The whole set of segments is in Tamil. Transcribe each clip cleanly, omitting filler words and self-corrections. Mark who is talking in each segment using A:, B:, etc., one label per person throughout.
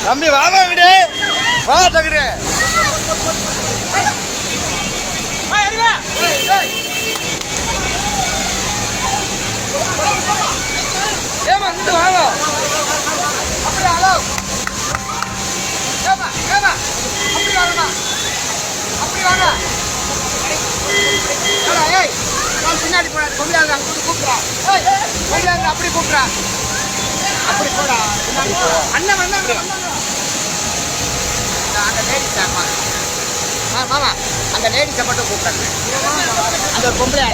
A: தம்பி வாங்க விடு வா தகுடு ஏமா இங்கிட்டு வாங்க அப்படி ஹலோ ஏமா ஏமா அப்படி வாங்கம்மா அப்படி வாங்க ஏய் நான் பின்னாடி போன கொம்பியாங்க அங்கிட்டு கூப்பிட்றான் கொம்பியாங்க அப்படி கூப்பிட்றான் அப்படி போடா அண்ணன் அண்ணன் அந்த லேடிஸ் மாமா அந்த லேடிஸை மட்டும் கூப்பிட்றாங்க அந்த பொம்பளை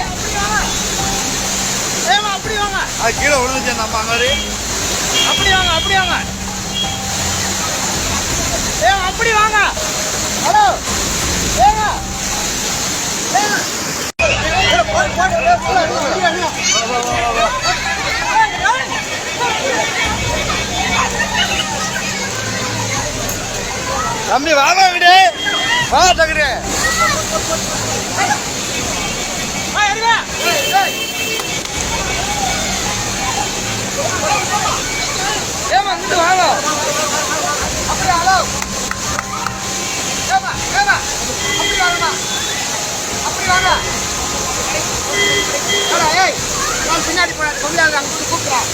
A: ஏமா அப்படி வாங்க அது கீழே விழுந்துச்சு நம்ம அங்கே அப்படி வாங்க அப்படி வாங்க ஏமா அப்படி வாங்க ஹலோ ஏங்க தம்பி வாங்க விடு வா தகுடு ஏமா இங்கிட்டு வாங்க அப்படி ஹலோ ஏமா ஏமா அப்படி வாங்கம்மா அப்படி வாங்க ஏய் நான் பின்னாடி போன கொம்பியாங்க அங்கிட்டு கூப்பிட்றான்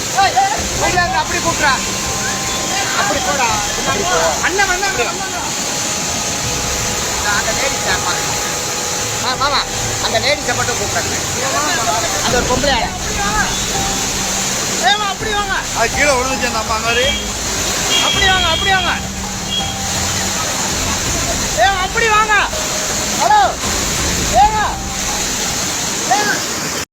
A: கொம்பியாங்க அப்படி கூப்பிட்றான் அப்படி போடா அண்ணன் அண்ணன் அந்த லேடிஸ் மாமா அந்த லேடிஸை மட்டும் கூப்பிட்றாங்க அந்த ஒரு பொம்பளை ஏமா அப்படி வாங்க அது கீழே விழுந்துச்சு நம்ம அங்கே அப்படி வாங்க அப்படி வாங்க ஏமா அப்படி வாங்க ஹலோ